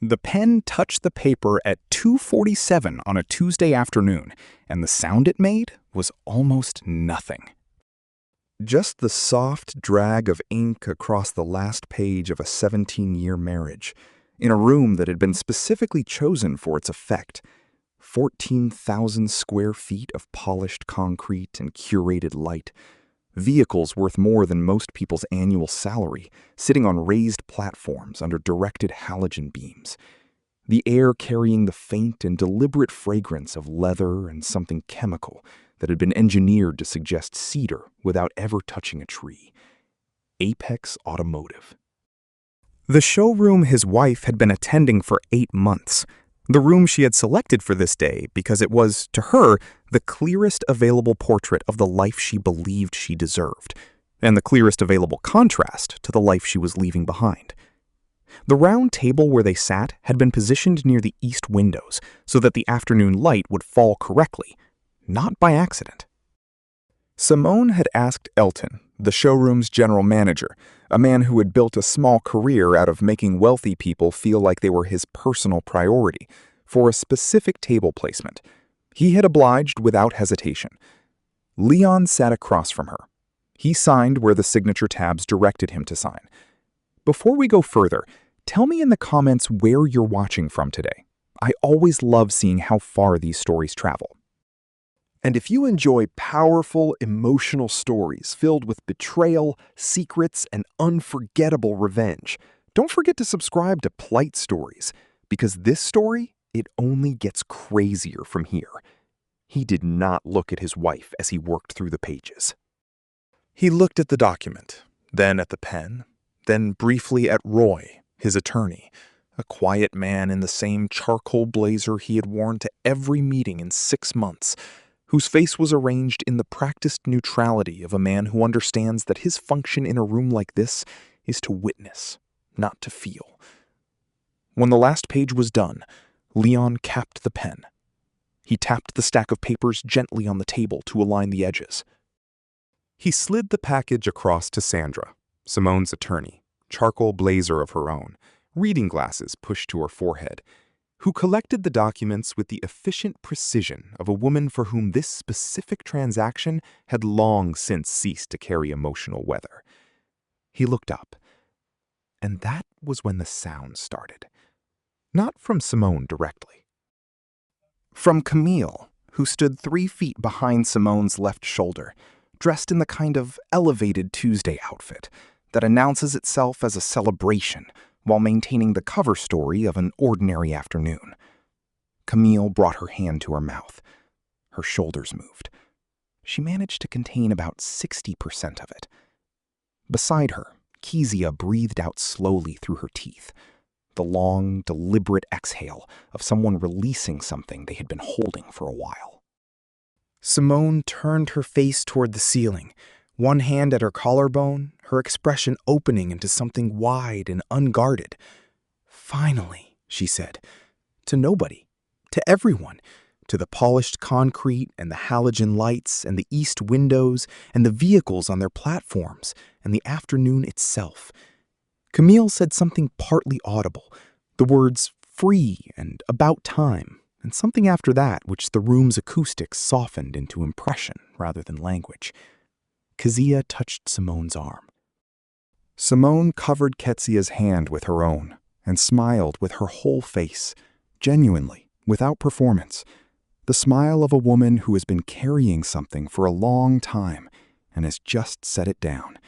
The pen touched the paper at 2:47 on a Tuesday afternoon, and the sound it made was almost nothing. Just the soft drag of ink across the last page of a 17-year marriage, in a room that had been specifically chosen for its effect. 14,000 square feet of polished concrete and curated light. Vehicles worth more than most people's annual salary, sitting on raised platforms under directed halogen beams. The air carrying the faint and deliberate fragrance of leather and something chemical that had been engineered to suggest cedar without ever touching a tree. Apex Automotive. The showroom his wife had been attending for 8 months. The room she had selected for this day because it was, to her, the clearest available portrait of the life she believed she deserved, and the clearest available contrast to the life she was leaving behind. The round table where they sat had been positioned near the east windows so that the afternoon light would fall correctly, not by accident. Simone had asked Elton, the showroom's general manager, a man who had built a small career out of making wealthy people feel like they were his personal priority, for a specific table placement. He had obliged without hesitation. Leon sat across from her. He signed where the signature tabs directed him to sign. Before we go further, tell me in the comments where you're watching from today. I always love seeing how far these stories travel. And if you enjoy powerful, emotional stories filled with betrayal, secrets, and unforgettable revenge, don't forget to subscribe to Plight Stories, because this story, it only gets crazier from here. He did not look at his wife as he worked through the pages. He looked at the document, then at the pen, then briefly at Roy, his attorney, a quiet man in the same charcoal blazer he had worn to every meeting in 6 months, whose face was arranged in the practiced neutrality of a man who understands that his function in a room like this is to witness, not to feel. When the last page was done, Leon capped the pen. He tapped the stack of papers gently on the table to align the edges. He slid the package across to Sandra, Simone's attorney, charcoal blazer of her own, reading glasses pushed to her forehead, who collected the documents with the efficient precision of a woman for whom this specific transaction had long since ceased to carry emotional weather. He looked up, and that was when the sound started. Not from Simone directly. From Camille, who stood 3 feet behind Simone's left shoulder, dressed in the kind of elevated Tuesday outfit that announces itself as a celebration while maintaining the cover story of an ordinary afternoon. Camille brought her hand to her mouth. Her shoulders moved. She managed to contain about 60% of it. Beside her, Kezia breathed out slowly through her teeth, the long, deliberate exhale of someone releasing something they had been holding for a while. Simone turned her face toward the ceiling, one hand at her collarbone, her expression opening into something wide and unguarded. "Finally," she said, to nobody, to everyone, to the polished concrete and the halogen lights and the east windows and the vehicles on their platforms and the afternoon itself. Camille said something partly audible, the words "free" and "about time," and something after that which the room's acoustics softened into impression rather than language. Kezia touched Simone's arm. Simone covered Kezia's hand with her own and smiled with her whole face, genuinely, without performance, the smile of a woman who has been carrying something for a long time and has just set it down.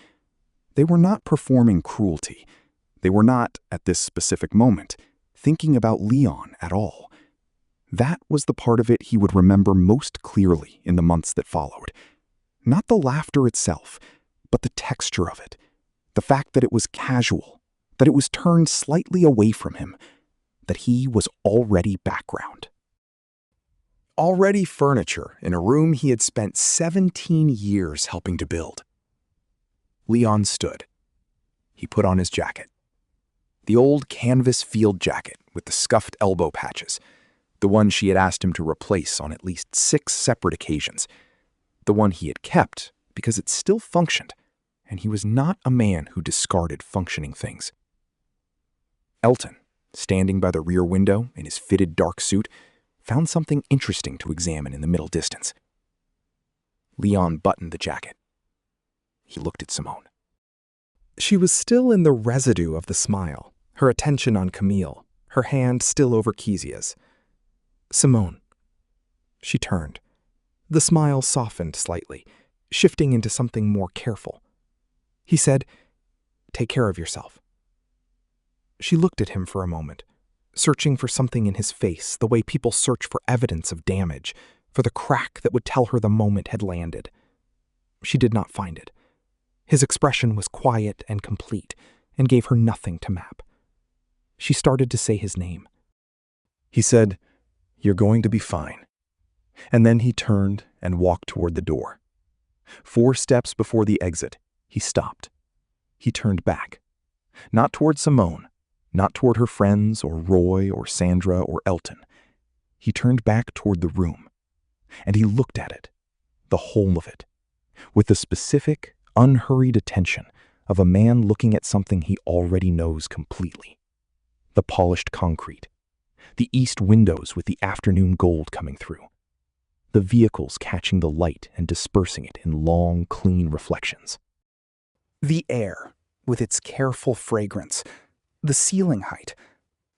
They were not performing cruelty. They were not, at this specific moment, thinking about Leon at all. That was the part of it he would remember most clearly in the months that followed. Not the laughter itself, but the texture of it. The fact that it was casual, that it was turned slightly away from him, that he was already background. Already furniture in a room he had spent 17 years helping to build. Leon stood. He put on his jacket. The old canvas field jacket with the scuffed elbow patches, the one she had asked him to replace on at least 6 separate occasions. The one he had kept because it still functioned, and he was not a man who discarded functioning things. Elton, standing by the rear window in his fitted dark suit, found something interesting to examine in the middle distance. Leon buttoned the jacket. He looked at Simone. She was still in the residue of the smile, her attention on Camille, her hand still over Kezia's. "Simone." She turned. The smile softened slightly, shifting into something more careful. He said, "Take care of yourself." She looked at him for a moment, searching for something in his face the way people search for evidence of damage, for the crack that would tell her the moment had landed. She did not find it. His expression was quiet and complete, and gave her nothing to map. She started to say his name. He said, "You're going to be fine." And then he turned and walked toward the door. 4 steps before the exit, he stopped. He turned back. Not toward Simone, not toward her friends or Roy or Sandra or Elton. He turned back toward the room, and he looked at it, the whole of it, with the specific, unhurried attention of a man looking at something he already knows completely. The polished concrete, the east windows with the afternoon gold coming through, the vehicles catching the light and dispersing it in long, clean reflections. The air, with its careful fragrance, the ceiling height,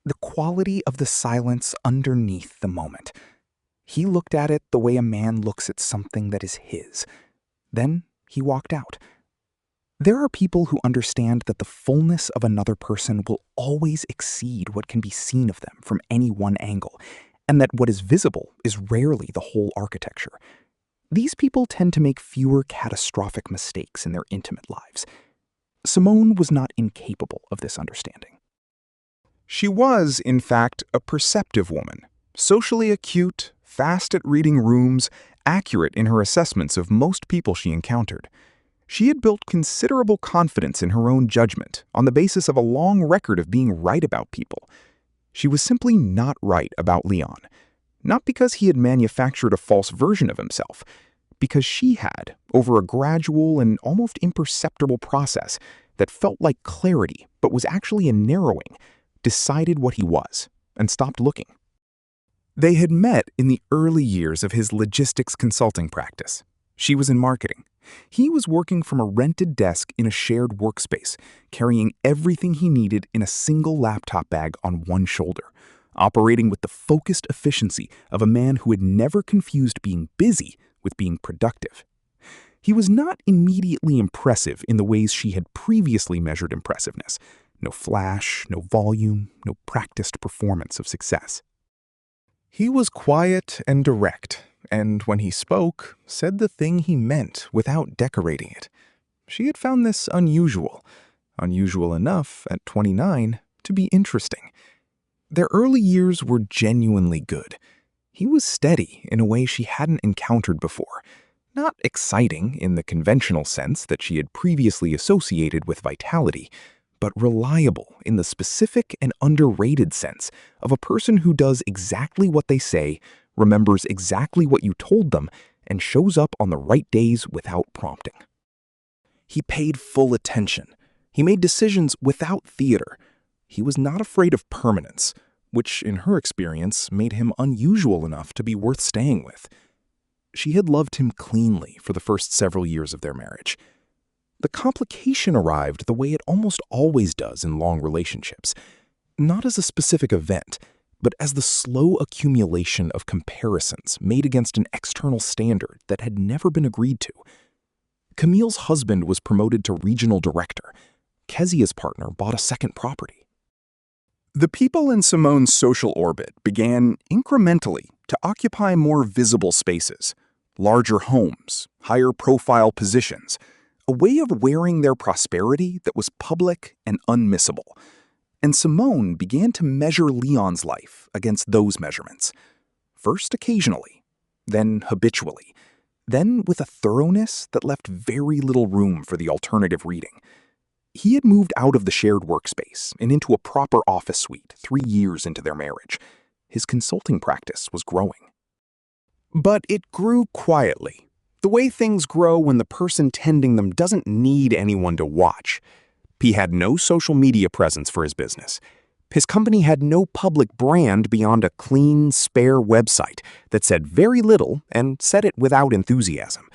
the quality of the silence underneath the moment. He looked at it the way a man looks at something that is his. Then he walked out. There are people who understand that the fullness of another person will always exceed what can be seen of them from any one angle, and that what is visible is rarely the whole architecture. These people tend to make fewer catastrophic mistakes in their intimate lives. Simone was not incapable of this understanding. She was, in fact, a perceptive woman, socially acute, fast at reading rooms, accurate in her assessments of most people she encountered. She had built considerable confidence in her own judgment on the basis of a long record of being right about people. She was simply not right about Leon, not because he had manufactured a false version of himself, because she had, over a gradual and almost imperceptible process that felt like clarity but was actually a narrowing, decided what he was and stopped looking. They had met in the early years of his logistics consulting practice. She was in marketing. He was working from a rented desk in a shared workspace, carrying everything he needed in a single laptop bag on one shoulder, operating with the focused efficiency of a man who had never confused being busy with being productive. He was not immediately impressive in the ways she had previously measured impressiveness. No flash, no volume, no practiced performance of success. He was quiet and direct, and when he spoke, said the thing he meant without decorating it. She had found this unusual enough at 29 to be interesting. Their early years were genuinely good. He was steady in a way she hadn't encountered before, not exciting in the conventional sense that she had previously associated with vitality, but reliable in the specific and underrated sense of a person who does exactly what they say, remembers exactly what you told them, and shows up on the right days without prompting. He paid full attention. He made decisions without theater. He was not afraid of permanence, which in her experience made him unusual enough to be worth staying with. She had loved him cleanly for the first several years of their marriage. The complication arrived the way it almost always does in long relationships, not as a specific event, but as the slow accumulation of comparisons made against an external standard that had never been agreed to. Camille's husband was promoted to regional director. Kezia's partner bought a second property. The people in Simone's social orbit began incrementally to occupy more visible spaces, larger homes, higher profile positions, a way of wearing their prosperity that was public and unmissable. And Simone began to measure Leon's life against those measurements. First occasionally, then habitually, then with a thoroughness that left very little room for the alternative reading. He had moved out of the shared workspace and into a proper office suite 3 years into their marriage. His consulting practice was growing. But it grew quietly, the way things grow when the person tending them doesn't need anyone to watch. He had no social media presence for his business. His company had no public brand beyond a clean, spare website that said very little and said it without enthusiasm.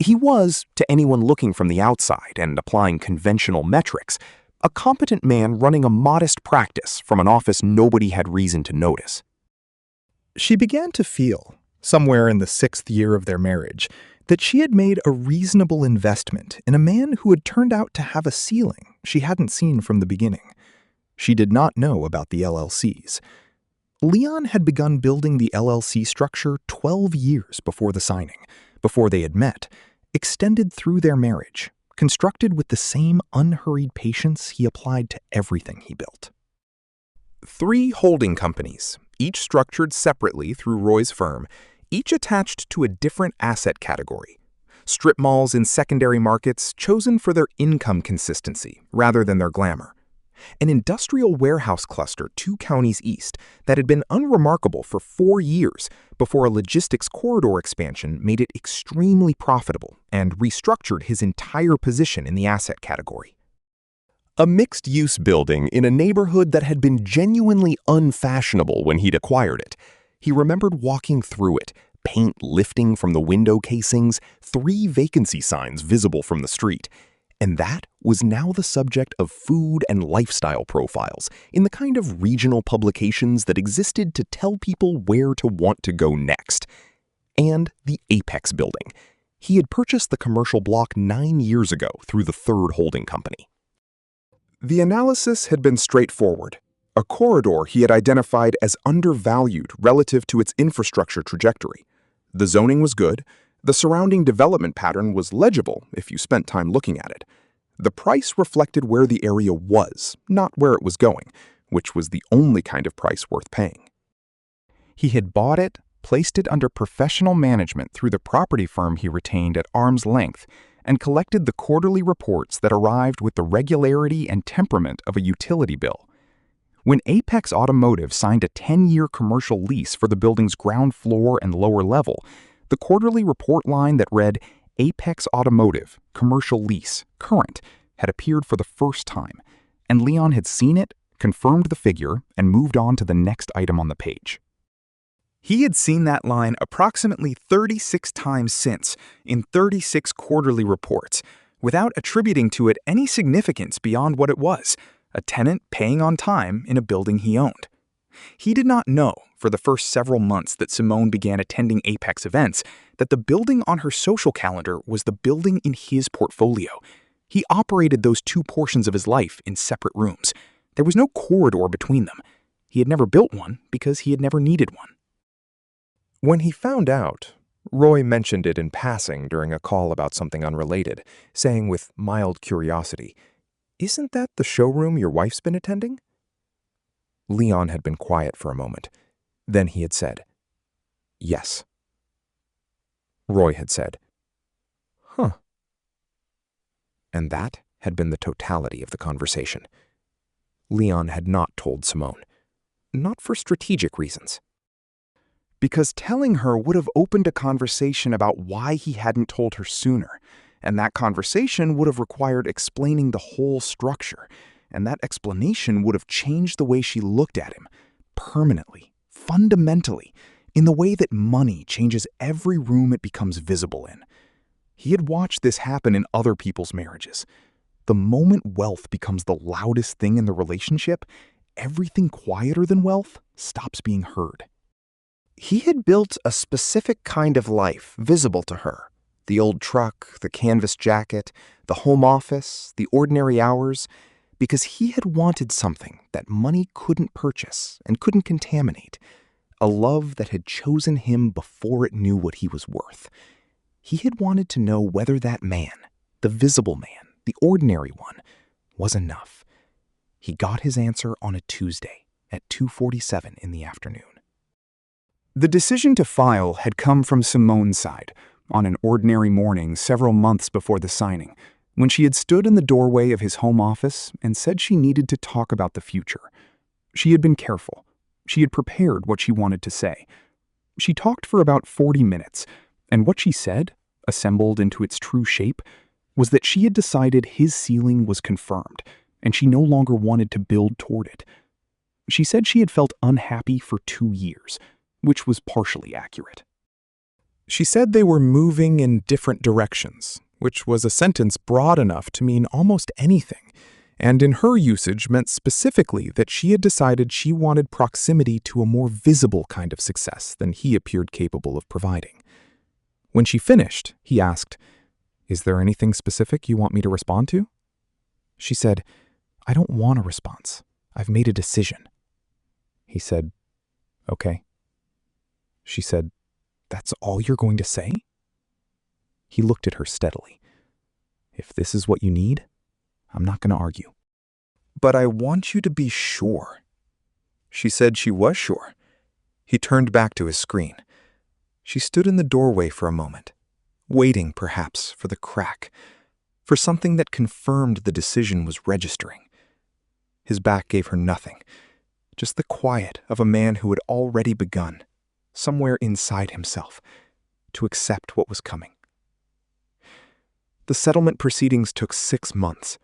He was, to anyone looking from the outside and applying conventional metrics, a competent man running a modest practice from an office nobody had reason to notice. She began to feel, somewhere in the 6th year of their marriage, that she had made a reasonable investment in a man who had turned out to have a ceiling she hadn't seen from the beginning. She did not know about the LLCs. Leon had begun building the LLC structure 12 years before the signing, before they had met, extended through their marriage, constructed with the same unhurried patience he applied to everything he built. 3 holding companies, each structured separately through Roy's firm, each attached to a different asset category. Strip malls in secondary markets chosen for their income consistency rather than their glamour. An industrial warehouse cluster 2 counties east that had been unremarkable for 4 years before a logistics corridor expansion made it extremely profitable and restructured his entire position in the asset category. A mixed-use building in a neighborhood that had been genuinely unfashionable when he'd acquired it. He remembered walking through it, paint lifting from the window casings, 3 vacancy signs visible from the street. And that was now the subject of food and lifestyle profiles in the kind of regional publications that existed to tell people where to want to go next. And the Apex building. He had purchased the commercial block 9 years ago through the 3rd holding company. The analysis had been straightforward. A corridor he had identified as undervalued relative to its infrastructure trajectory. The zoning was good. The surrounding development pattern was legible if you spent time looking at it. The price reflected where the area was, not where it was going, which was the only kind of price worth paying. He had bought it, placed it under professional management through the property firm he retained at arm's length, and collected the quarterly reports that arrived with the regularity and temperament of a utility bill. When Apex Automotive signed a 10-year commercial lease for the building's ground floor and lower level, the quarterly report line that read, Apex Automotive, Commercial Lease, Current, had appeared for the first time, and Leon had seen it, confirmed the figure, and moved on to the next item on the page. He had seen that line approximately 36 times since, in 36 quarterly reports, without attributing to it any significance beyond what it was, a tenant paying on time in a building he owned. He did not know, for the first several months that Simone began attending Apex events, that the building on her social calendar was the building in his portfolio. He operated those 2 portions of his life in separate rooms. There was no corridor between them. He had never built one because he had never needed one. When he found out, Roy mentioned it in passing during a call about something unrelated, saying with mild curiosity, "Isn't that the showroom your wife's been attending?" Leon had been quiet for a moment. Then he had said, "Yes." Roy had said, "Huh." And that had been the totality of the conversation. Leon had not told Simone. Not for strategic reasons. Because telling her would have opened a conversation about why he hadn't told her sooner, and that conversation would have required explaining the whole structure, and that explanation would have changed the way she looked at him, permanently, fundamentally, in the way that money changes every room it becomes visible in. He had watched this happen in other people's marriages. The moment wealth becomes the loudest thing in the relationship, everything quieter than wealth stops being heard. He had built a specific kind of life visible to her. The old truck, the canvas jacket, the home office, the ordinary hours, because he had wanted something that money couldn't purchase and couldn't contaminate, a love that had chosen him before it knew what he was worth. He had wanted to know whether that man, the visible man, the ordinary one, was enough. He got his answer on a Tuesday at 2:47 in the afternoon. The decision to file had come from Simone's side, on an ordinary morning several months before the signing, when she had stood in the doorway of his home office and said she needed to talk about the future. She had been careful. She had prepared what she wanted to say. She talked for about 40 minutes, and what she said, assembled into its true shape, was that she had decided his ceiling was confirmed, and she no longer wanted to build toward it. She said she had felt unhappy for 2 years, which was partially accurate. She said they were moving in different directions, which was a sentence broad enough to mean almost anything, and in her usage meant specifically that she had decided she wanted proximity to a more visible kind of success than he appeared capable of providing. When she finished, he asked, "Is there anything specific you want me to respond to?" She said, "I don't want a response. I've made a decision." He said, "Okay." She said, "That's all you're going to say?" He looked at her steadily. "If this is what you need, I'm not going to argue." "But I want you to be sure." She said she was sure. He turned back to his screen. She stood in the doorway for a moment, waiting perhaps for the crack, for something that confirmed the decision was registering. His back gave her nothing, just the quiet of a man who had already begun, somewhere inside himself, to accept what was coming. The settlement proceedings took 6 months.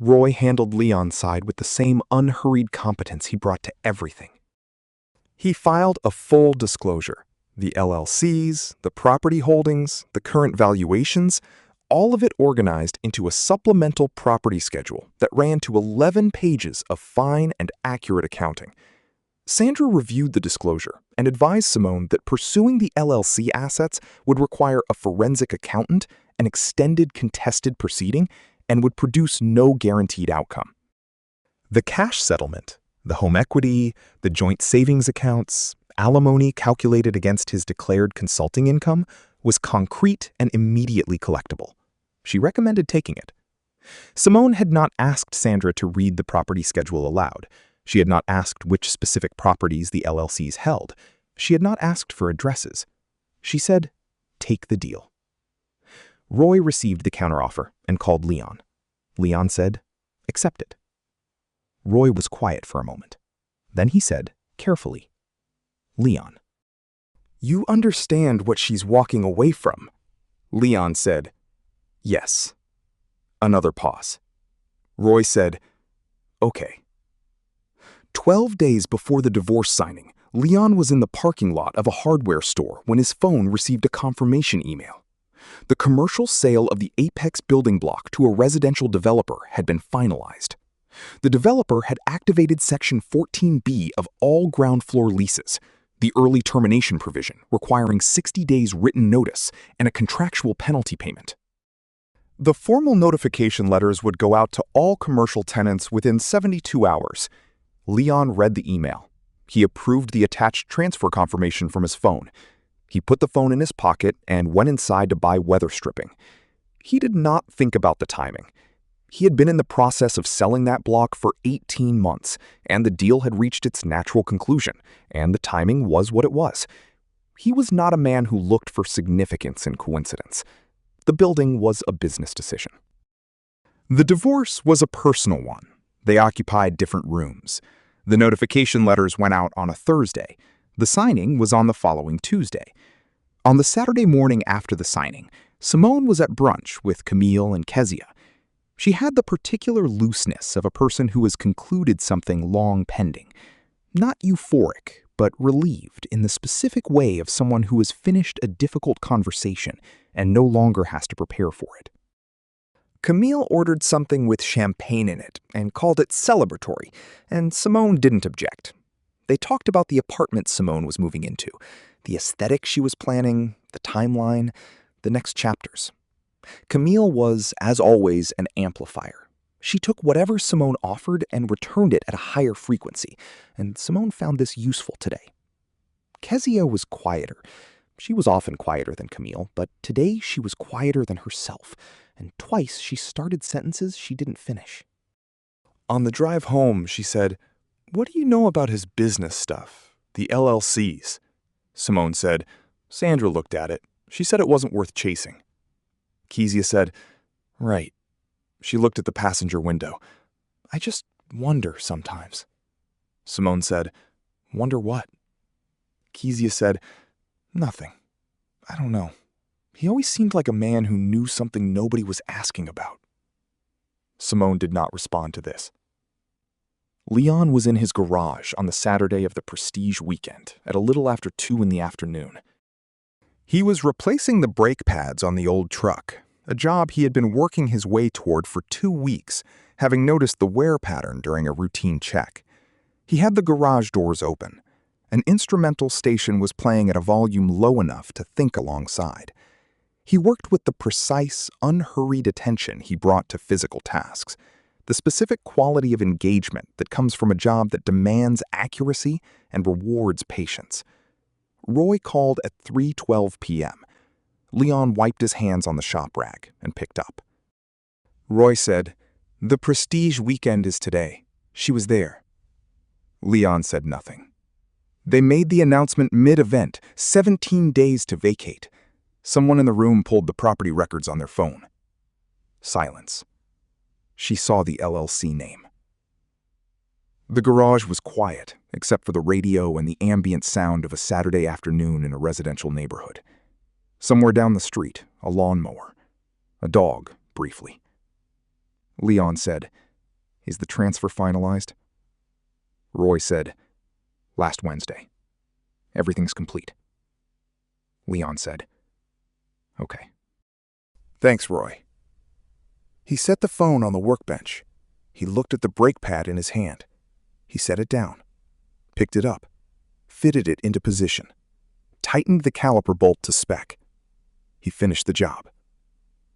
Roy handled Leon's side with the same unhurried competence he brought to everything. He filed a full disclosure. The LLCs, the property holdings, the current valuations, all of it organized into a supplemental property schedule that ran to 11 pages of fine and accurate accounting. Sandra reviewed the disclosure and advised Simone that pursuing the LLC assets would require a forensic accountant, an extended contested proceeding, and would produce no guaranteed outcome. The cash settlement, the home equity, the joint savings accounts, alimony calculated against his declared consulting income, was concrete and immediately collectible. She recommended taking it. Simone had not asked Sandra to read the property schedule aloud. She had not asked which specific properties the LLCs held. She had not asked for addresses. She said, "Take the deal." Roy received the counteroffer and called Leon. Leon said, "Accept it." Roy was quiet for a moment. Then he said, carefully, "Leon, you understand what she's walking away from?" Leon said, "Yes." Another pause. Roy said, "Okay." 12 days before the divorce signing, Leon was in the parking lot of a hardware store when his phone received a confirmation email. The commercial sale of the Apex building block to a residential developer had been finalized. The developer had activated Section 14B of all ground floor leases, the early termination provision requiring 60 days written notice and a contractual penalty payment. The formal notification letters would go out to all commercial tenants within 72 hours. Leon read the email. He approved the attached transfer confirmation from his phone. He put the phone in his pocket and went inside to buy weather stripping. He did not think about the timing. He had been in the process of selling that block for 18 months, and the deal had reached its natural conclusion, and the timing was what it was. He was not a man who looked for significance in coincidence. The building was a business decision. The divorce was a personal one. They occupied different rooms. The notification letters went out on a Thursday. The signing was on the following Tuesday. On the Saturday morning after the signing, Simone was at brunch with Camille and Kezia. She had the particular looseness of a person who has concluded something long pending. Not euphoric, but relieved in the specific way of someone who has finished a difficult conversation and no longer has to prepare for it. Camille ordered something with champagne in it and called it celebratory, and Simone didn't object. They talked about the apartment Simone was moving into, the aesthetic she was planning, the timeline, the next chapters. Camille was, as always, an amplifier. She took whatever Simone offered and returned it at a higher frequency, and Simone found this useful today. Kezia was quieter. She was often quieter than Camille, but today she was quieter than herself, and twice she started sentences she didn't finish. On the drive home, she said, "What do you know about his business stuff, the LLCs?" Simone said. Sandra looked at it. She said it wasn't worth chasing. Kezia said, "Right." She looked at the passenger window. "I just wonder sometimes." Simone said, "Wonder what?" Kezia said, "Nothing. I don't know. He always seemed like a man who knew something nobody was asking about." Simone did not respond to this. Leon was in his garage on the Saturday of the Prestige weekend at a little after 2 in the afternoon. He was replacing the brake pads on the old truck, a job he had been working his way toward for 2 weeks, having noticed the wear pattern during a routine check. He had the garage doors open. An instrumental station was playing at a volume low enough to think alongside. He worked with the precise, unhurried attention he brought to physical tasks, the specific quality of engagement that comes from a job that demands accuracy and rewards patience. Roy called at 3:12 p.m. Leon wiped his hands on the shop rag and picked up. Roy said, "The Prestige weekend is today. She was there." Leon said nothing. "They made the announcement mid-event, 17 days to vacate." Someone in the room pulled the property records on their phone. Silence. She saw the LLC name. The garage was quiet, except for the radio and the ambient sound of a Saturday afternoon in a residential neighborhood. Somewhere down the street, a lawnmower. A dog, briefly. Leon said, "Is the transfer finalized?" Roy said, "Last Wednesday. Everything's complete." Leon said, "Okay." "Thanks, Roy." He set the phone on the workbench. He looked at the brake pad in his hand. He set it down, picked it up, fitted it into position, tightened the caliper bolt to spec. He finished the job.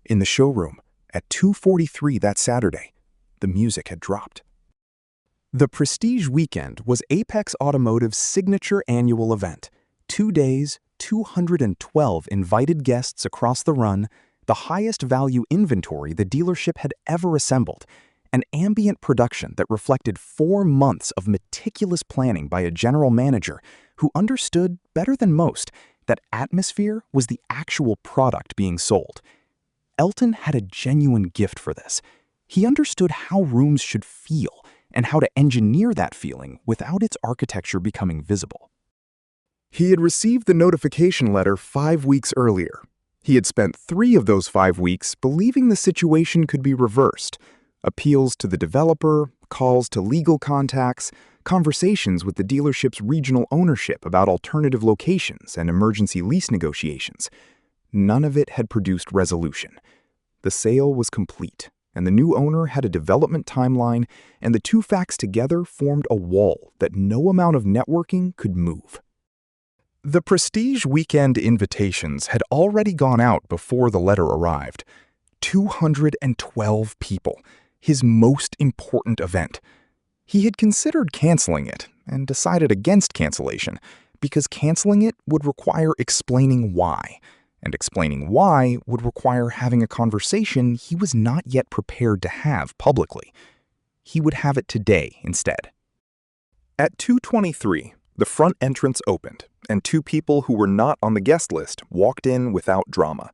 In the showroom, at 2:43 that Saturday, the music had dropped. The Prestige Weekend was Apex Automotive's signature annual event. 2 days, 212 invited guests across the run, the highest value inventory the dealership had ever assembled, an ambient production that reflected 4 months of meticulous planning by a general manager who understood better than most that atmosphere was the actual product being sold. Elton had a genuine gift for this. He understood how rooms should feel and how to engineer that feeling without its architecture becoming visible. He had received the notification letter 5 weeks earlier. He had spent 3 of those 5 weeks believing the situation could be reversed. Appeals to the developer, calls to legal contacts, conversations with the dealership's regional ownership about alternative locations and emergency lease negotiations. None of it had produced resolution. The sale was complete, and the new owner had a development timeline, and the two facts together formed a wall that no amount of networking could move. The Prestige weekend invitations had already gone out before the letter arrived. 212 people, his most important event. He had considered canceling it and decided against cancellation because canceling it would require explaining why, and explaining why would require having a conversation he was not yet prepared to have publicly. He would have it today instead. At 2:23, the front entrance opened, and 2 people who were not on the guest list walked in without drama.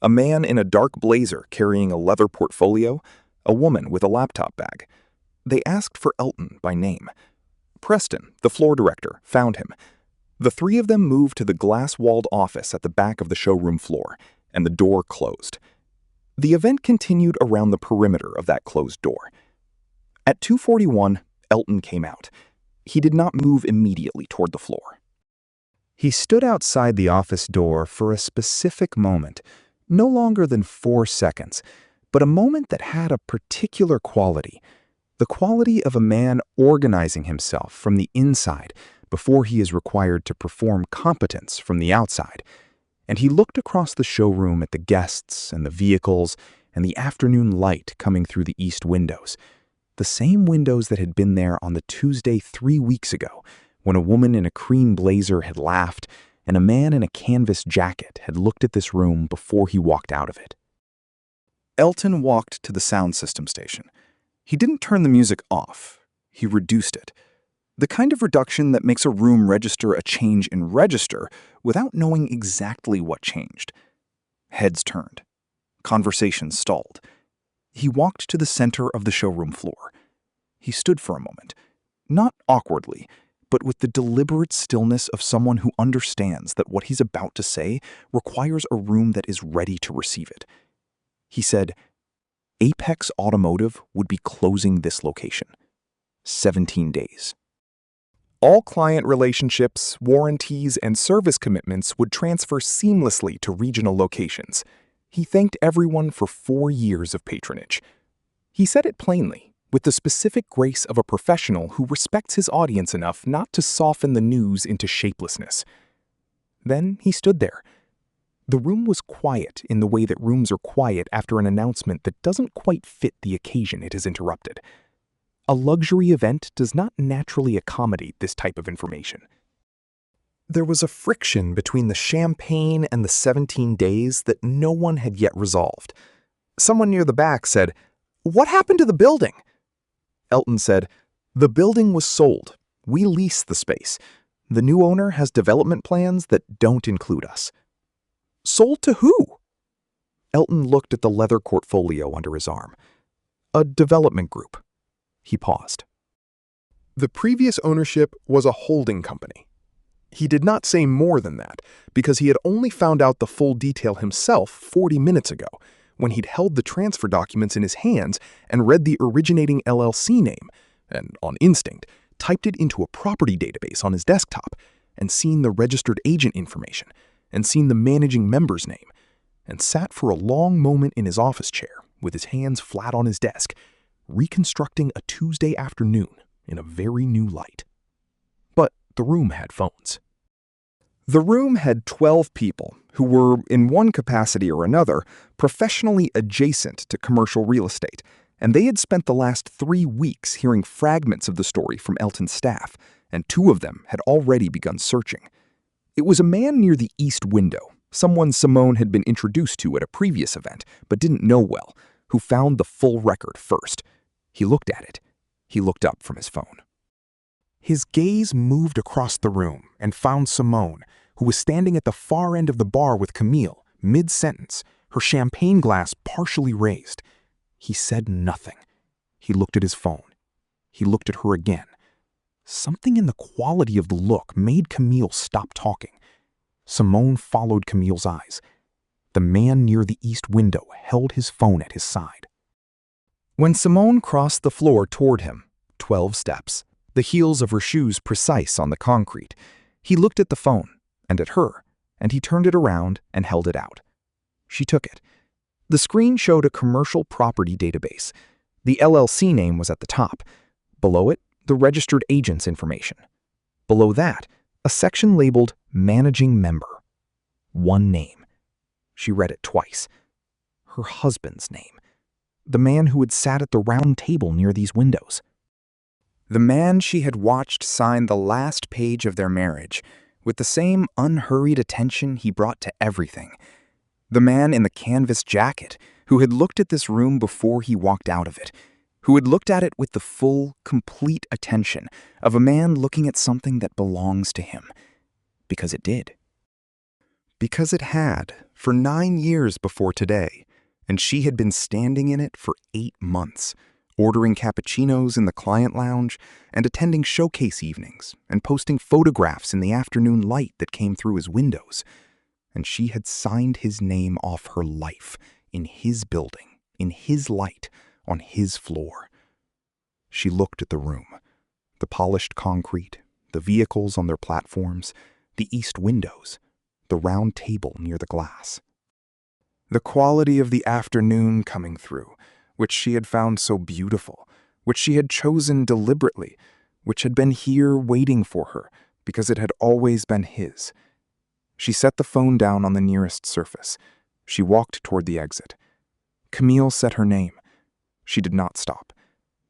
A man in a dark blazer carrying a leather portfolio, a woman with a laptop bag. They asked for Elton by name. Preston, the floor director, found him. The 3 of them moved to the glass-walled office at the back of the showroom floor, and the door closed. The event continued around the perimeter of that closed door. At 2:41, Elton came out. He did not move immediately toward the floor. He stood outside the office door for a specific moment, no longer than 4 seconds, but a moment that had a particular quality, the quality of a man organizing himself from the inside before he is required to perform competence from the outside. And he looked across the showroom at the guests and the vehicles and the afternoon light coming through the east windows. The same windows that had been there on the Tuesday 3 weeks ago, when a woman in a cream blazer had laughed and a man in a canvas jacket had looked at this room before he walked out of it. Elton walked to the sound system station. He didn't turn the music off. He reduced it. The kind of reduction that makes a room register a change in register without knowing exactly what changed. Heads turned. Conversations stalled. He walked to the center of the showroom floor. He stood for a moment, not awkwardly, but with the deliberate stillness of someone who understands that what he's about to say requires a room that is ready to receive it. He said, "Apex Automotive would be closing this location." 17 days. All client relationships, warranties, and service commitments would transfer seamlessly to regional locations. He thanked everyone for 4 years of patronage. He said it plainly, with the specific grace of a professional who respects his audience enough not to soften the news into shapelessness. Then he stood there. The room was quiet in the way that rooms are quiet after an announcement that doesn't quite fit the occasion it has interrupted. A luxury event does not naturally accommodate this type of information. There was a friction between the champagne and the 17 days that no one had yet resolved. Someone near the back said, "What happened to the building?" Elton said, "The building was sold. We lease the space. The new owner has development plans that don't include us." "Sold to who?" Elton looked at the leather portfolio under his arm. "A development group." He paused. The previous ownership was a holding company. He did not say more than that because he had only found out the full detail himself 40 minutes ago, when he'd held the transfer documents in his hands and read the originating LLC name, and on instinct, typed it into a property database on his desktop, and seen the registered agent information, and seen the managing member's name, and sat for a long moment in his office chair with his hands flat on his desk, reconstructing a Tuesday afternoon in a very new light. But the room had phones. The room had 12 people who were, in one capacity or another, professionally adjacent to commercial real estate, and they had spent the last 3 weeks hearing fragments of the story from Elton's staff, and 2 of them had already begun searching. It was a man near the east window, someone Simone had been introduced to at a previous event but didn't know well, who found the full record first. He looked at it. He looked up from his phone. His gaze moved across the room and found Simone, who was standing at the far end of the bar with Camille, mid-sentence, her champagne glass partially raised. He said nothing. He looked at his phone. He looked at her again. Something in the quality of the look made Camille stop talking. Simone followed Camille's eyes. The man near the east window held his phone at his side. When Simone crossed the floor toward him, 12 steps, the heels of her shoes precise on the concrete, he looked at the phone and at her, and he turned it around and held it out. She took it. The screen showed a commercial property database. The LLC name was at the top. Below it, the registered agent's information. Below that, a section labeled Managing Member. One name. She read it twice. Her husband's name. The man who had sat at the round table near these windows. The man she had watched sign the last page of their marriage, with the same unhurried attention he brought to everything. The man in the canvas jacket who had looked at this room before he walked out of it, who had looked at it with the full, complete attention of a man looking at something that belongs to him. Because it did. Because it had, for 9 years before today, and she had been standing in it for 8 months, ordering cappuccinos in the client lounge and attending showcase evenings and posting photographs in the afternoon light that came through his windows. And she had signed his name off her life, in his building, in his light, on his floor. She looked at the room, the polished concrete, the vehicles on their platforms, the east windows, the round table near the glass. The quality of the afternoon coming through, which she had found so beautiful, which she had chosen deliberately, which had been here waiting for her because it had always been his. She set the phone down on the nearest surface. She walked toward the exit. Camille said her name. She did not stop.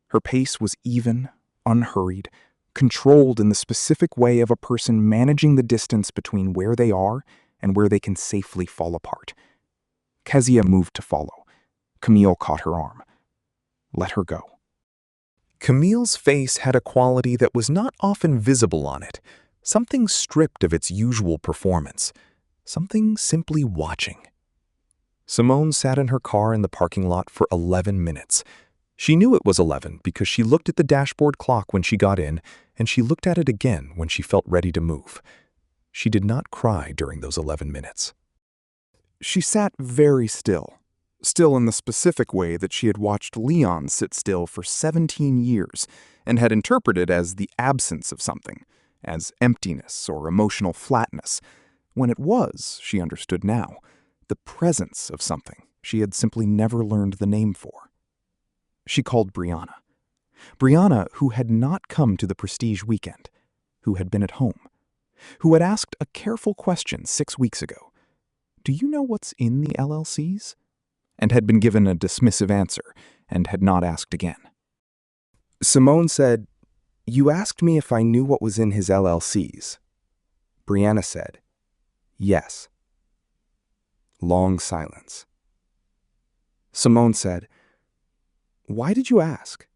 Her pace was even, unhurried, controlled in the specific way of a person managing the distance between where they are and where they can safely fall apart. Kezia moved to follow. Camille caught her arm. Let her go. Camille's face had a quality that was not often visible on it, something stripped of its usual performance, something simply watching. Simone sat in her car in the parking lot for 11 minutes. She knew it was 11 because she looked at the dashboard clock when she got in, and she looked at it again when she felt ready to move. She did not cry during those 11 minutes. She sat very still in the specific way that she had watched Leon sit still for 17 years, and had interpreted as the absence of something, as emptiness or emotional flatness, when it was, she understood now, the presence of something she had simply never learned the name for. She called Brianna. Brianna, who had not come to the Prestige weekend, who had been at home, who had asked a careful question 6 weeks ago. Do you know what's in the LLCs? And had been given a dismissive answer and had not asked again. Simone said, "You asked me if I knew what was in his LLCs." Brianna said, "Yes." Long silence. Simone said, "Why did you ask?"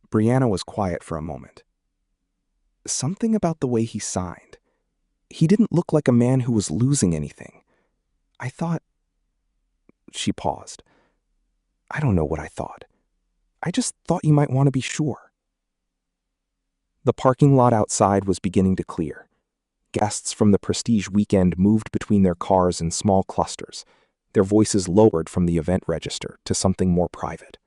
Brianna was quiet for a moment. Something about the way he signed. He didn't look like a man who was losing anything. I thought... She paused. I don't know what I thought. I just thought you might want to be sure. The parking lot outside was beginning to clear. Guests from the Prestige weekend moved between their cars in small clusters, their voices lowered from the event register to something more private.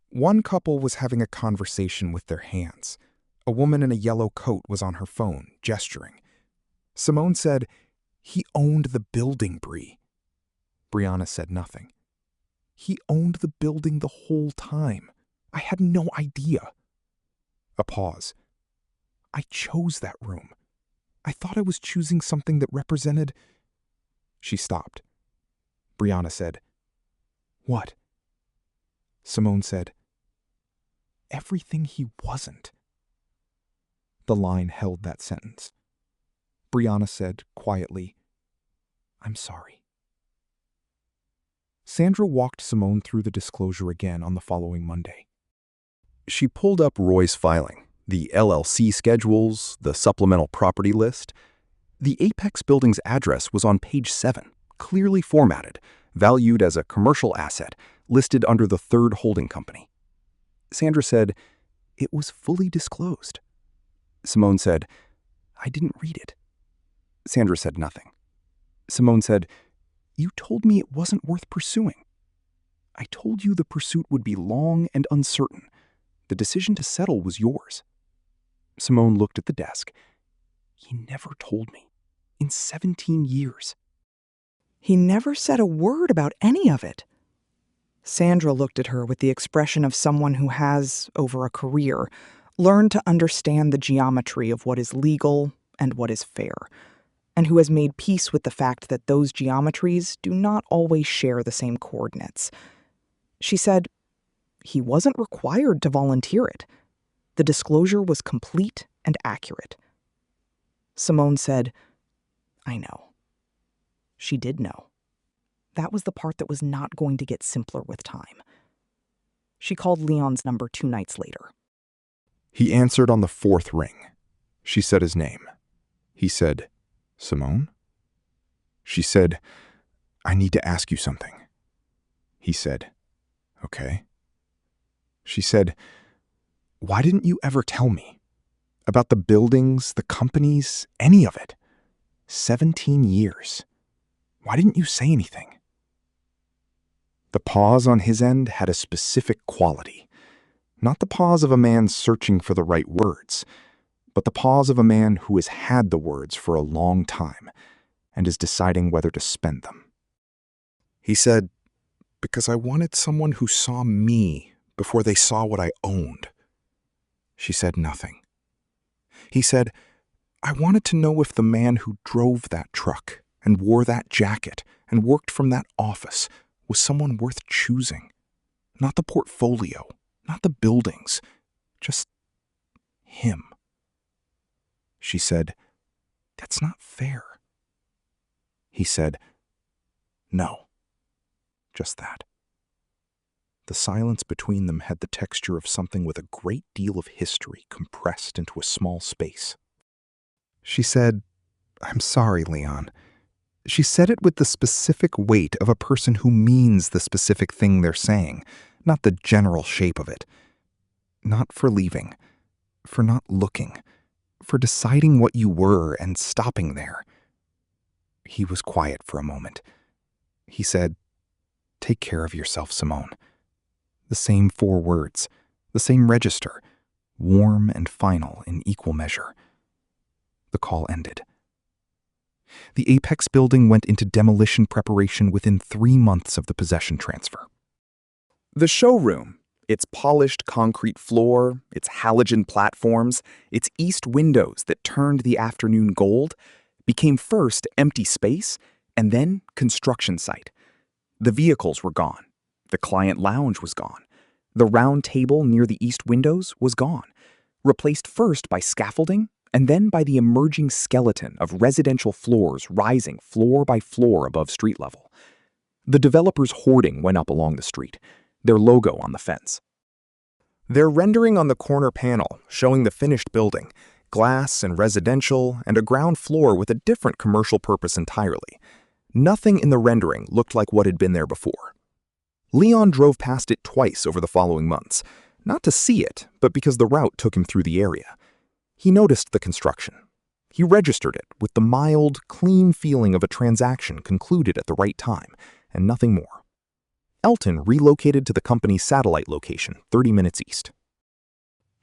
One couple was having a conversation with their hands. A woman in a yellow coat was on her phone, gesturing. Simone said, "He owned the building, Bree." Brianna said nothing. "He owned the building the whole time. I had no idea." A pause. "I chose that room. I thought I was choosing something that represented..." She stopped. Brianna said, "What?" Simone said, "Everything he wasn't." The line held that sentence. Brianna said quietly, "I'm sorry." Sandra walked Simone through the disclosure again on the following Monday. She pulled up Roy's filing, the LLC schedules, the supplemental property list. The Apex building's address was on page 7, clearly formatted, valued as a commercial asset, listed under the third holding company. Sandra said, "It was fully disclosed." Simone said, "I didn't read it." Sandra said nothing. Simone said, "You told me it wasn't worth pursuing." "I told you the pursuit would be long and uncertain. The decision to settle was yours." Simone looked at the desk. "He never told me. In 17 years. He never said a word about any of it." Sandra looked at her with the expression of someone who has, over a career, learned to understand the geometry of what is legal and what is fair, and who has made peace with the fact that those geometries do not always share the same coordinates. She said, "He wasn't required to volunteer it. The disclosure was complete and accurate." Simone said, "I know." She did know. That was the part that was not going to get simpler with time. She called Leon's number 2 nights later. He answered on the 4th ring. She said his name. He said, "Simone?" She said, "I need to ask you something." He said, "Okay." She said, "Why didn't you ever tell me? About the buildings, the companies, any of it? 17 years. Why didn't you say anything?" The pause on his end had a specific quality. Not the pause of a man searching for the right words, but the pause of a man who has had the words for a long time and is deciding whether to spend them. He said, "Because I wanted someone who saw me before they saw what I owned." She said nothing. He said, "I wanted to know if the man who drove that truck and wore that jacket and worked from that office was someone worth choosing. Not the portfolio, not the buildings, just him." She said, "That's not fair." He said, "No, just that." The silence between them had the texture of something with a great deal of history compressed into a small space. She said, "I'm sorry, Leon." She said it with the specific weight of a person who means the specific thing they're saying, not the general shape of it. Not for leaving, for not looking, for deciding what you were and stopping there. He was quiet for a moment. He said, "Take care of yourself, Simone." The same 4 words, The same register, warm and final in equal measure. The call ended. The Apex building went into demolition preparation within 3 months of the possession transfer. The showroom, its polished concrete floor, its halogen platforms, its east windows that turned the afternoon gold, became first empty space and then construction site. The vehicles were gone. The client lounge was gone. The round table near the east windows was gone, replaced first by scaffolding and then by the emerging skeleton of residential floors rising floor by floor above street level. The developers' hoarding went up along the street, their logo on the fence. Their rendering on the corner panel showing the finished building, glass and residential, and a ground floor with a different commercial purpose entirely. Nothing in the rendering looked like what had been there before. Leon drove past it twice over the following months, not to see it, but because the route took him through the area. He noticed the construction. He registered it with the mild, clean feeling of a transaction concluded at the right time, and nothing more. Elton relocated to the company's satellite location 30 minutes east.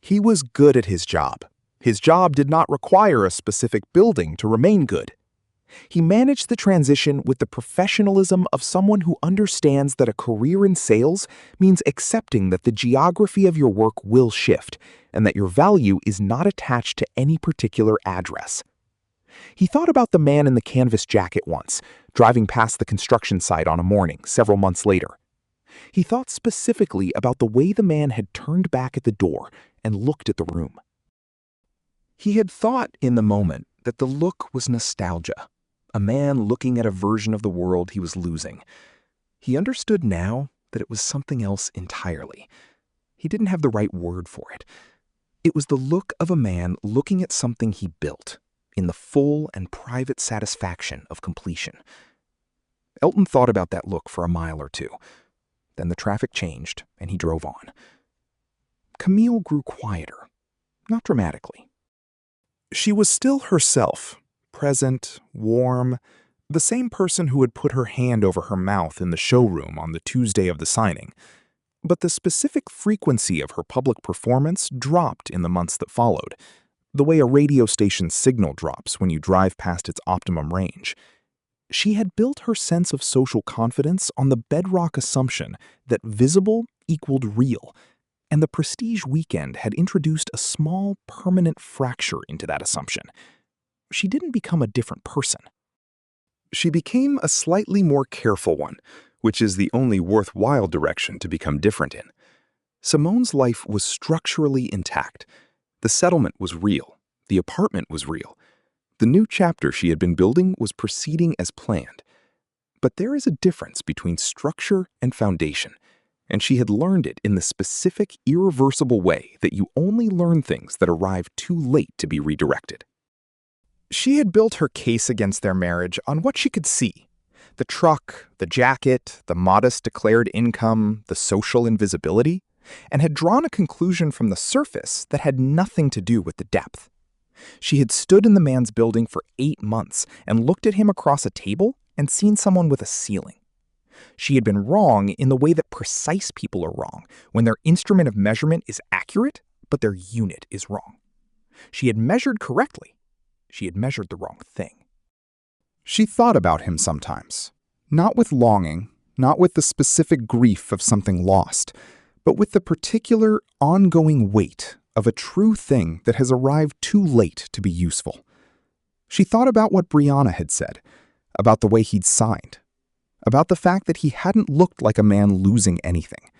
He was good at his job. His job did not require a specific building to remain good. He managed the transition with the professionalism of someone who understands that a career in sales means accepting that the geography of your work will shift and that your value is not attached to any particular address. He thought about the man in the canvas jacket once, driving past the construction site on a morning several months later. He thought specifically about the way the man had turned back at the door and looked at the room. He had thought in the moment that the look was nostalgia, a man looking at a version of the world he was losing. He understood now that it was something else entirely. He didn't have the right word for it. It was the look of a man looking at something he built, in the full and private satisfaction of completion. Elton thought about that look for a mile or two. Then the traffic changed, and he drove on. Camille grew quieter, not dramatically. She was still herself, present, warm, the same person who had put her hand over her mouth in the showroom on the Tuesday of the signing. But the specific frequency of her public performance dropped in the months that followed, the way a radio station's signal drops when you drive past its optimum range. She had built her sense of social confidence on the bedrock assumption that visible equaled real, and the Prestige weekend had introduced a small, permanent fracture into that assumption. She didn't become a different person. She became a slightly more careful one, which is the only worthwhile direction to become different in. Simone's life was structurally intact. The settlement was real. The apartment was real. The new chapter she had been building was proceeding as planned. But there is a difference between structure and foundation, and she had learned it in the specific, irreversible way that you only learn things that arrive too late to be redirected. She had built her case against their marriage on what she could see. The truck, the jacket, the modest declared income, the social invisibility, and had drawn a conclusion from the surface that had nothing to do with the depth. She had stood in the man's building for 8 months and looked at him across a table and seen someone with a ceiling. She had been wrong in the way that precise people are wrong, when their instrument of measurement is accurate, but their unit is wrong. She had measured correctly. She had measured the wrong thing. She thought about him sometimes, not with longing, not with the specific grief of something lost, but with the particular ongoing weight of a true thing that has arrived too late to be useful. She thought about what Brianna had said, about the way he'd signed, about the fact that he hadn't looked like a man losing anything.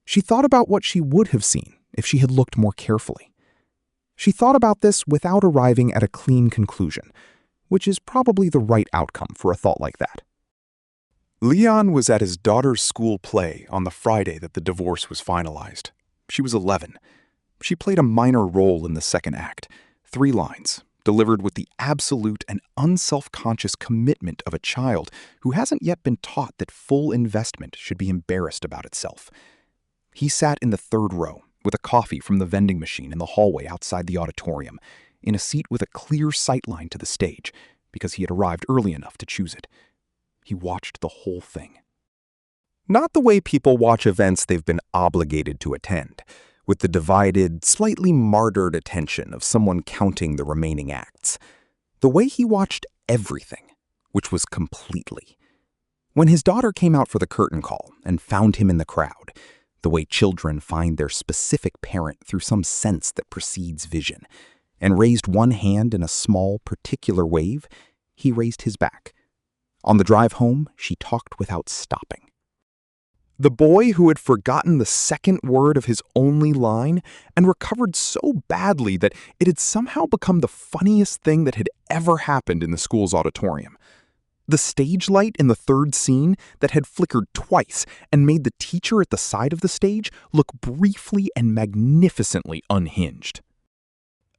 She thought about what she would have seen if she had looked more carefully. She thought about this without arriving at a clean conclusion, which is probably the right outcome for a thought like that. Leon was at his daughter's school play on the Friday that the divorce was finalized. She was 11. She played a minor role in the second act, 3 lines, delivered with the absolute and unself-conscious commitment of a child who hasn't yet been taught that full investment should be embarrassed about itself. He sat in the 3rd row, with a coffee from the vending machine in the hallway outside the auditorium, in a seat with a clear sightline to the stage, because he had arrived early enough to choose it. He watched the whole thing. Not the way people watch events they've been obligated to attend, with the divided, slightly martyred attention of someone counting the remaining acts. The way he watched everything, which was completely. When his daughter came out for the curtain call and found him in the crowd, the way children find their specific parent through some sense that precedes vision, and raised one hand in a small, particular wave, he raised his back. On the drive home, she talked without stopping. The boy who had forgotten the second word of his only line and recovered so badly that it had somehow become the funniest thing that had ever happened in the school's auditorium. The stage light in the third scene that had flickered twice and made the teacher at the side of the stage look briefly and magnificently unhinged.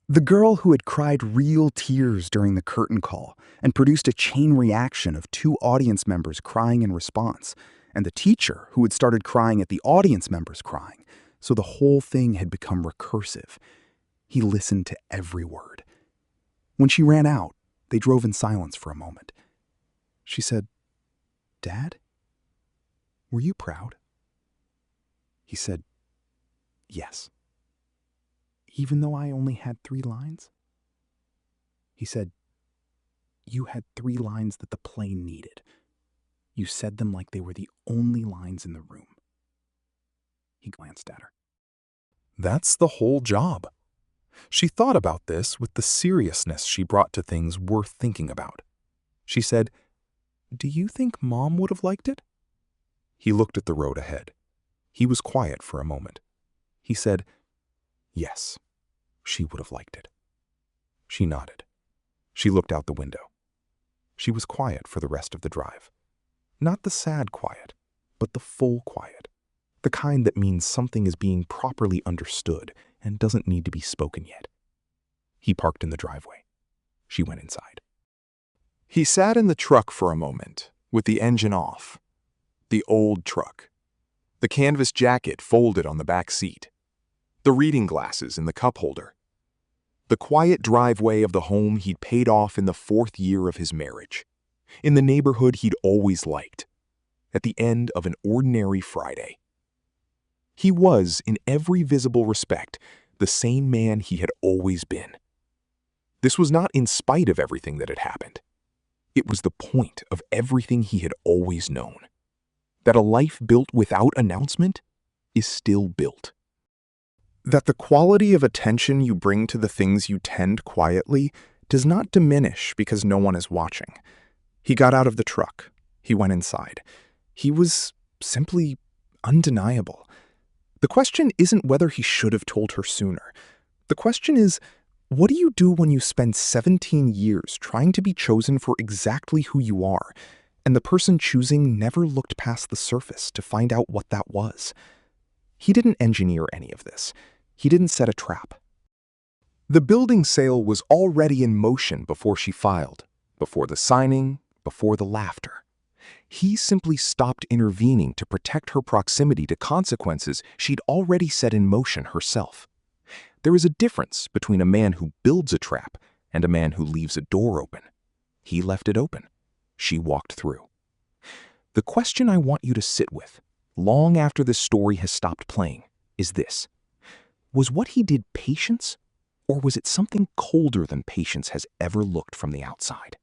The girl who had cried real tears during the curtain call and produced a chain reaction of 2 audience members crying in response, and the teacher who had started crying at the audience members crying, so the whole thing had become recursive. He listened to every word. When she ran out, they drove in silence for a moment. She said, "Dad, were you proud?" He said, "Yes." "Even though I only had 3 lines?" He said, "You had 3 lines that the play needed. You said them like they were the only lines in the room." He glanced at her. That's the whole job. She thought about this with the seriousness she brought to things worth thinking about. She said, "Do you think Mom would have liked it?" He looked at the road ahead. He was quiet for a moment. He said, "Yes, she would have liked it." She nodded. She looked out the window. She was quiet for the rest of the drive. Not the sad quiet, but the full quiet. The kind that means something is being properly understood and doesn't need to be spoken yet. He parked in the driveway. She went inside. He sat in the truck for a moment, with the engine off. The old truck. The canvas jacket folded on the back seat. The reading glasses in the cup holder. The quiet driveway of the home he'd paid off in the 4th year of his marriage. In the neighborhood he'd always liked. At the end of an ordinary Friday. He was, in every visible respect, the same man he had always been. This was not in spite of everything that had happened. It was the point of everything he had always known. That a life built without announcement is still built. That the quality of attention you bring to the things you tend quietly does not diminish because no one is watching. He got out of the truck. He went inside. He was simply undeniable. The question isn't whether he should have told her sooner. The question is, what do you do when you spend 17 years trying to be chosen for exactly who you are, and the person choosing never looked past the surface to find out what that was? He didn't engineer any of this. He didn't set a trap. The building sale was already in motion before she filed, before the signing, before the laughter. He simply stopped intervening to protect her proximity to consequences she'd already set in motion herself. There is a difference between a man who builds a trap and a man who leaves a door open. He left it open. She walked through. The question I want you to sit with, long after this story has stopped playing, is this. Was what he did patience, or was it something colder than patience has ever looked from the outside?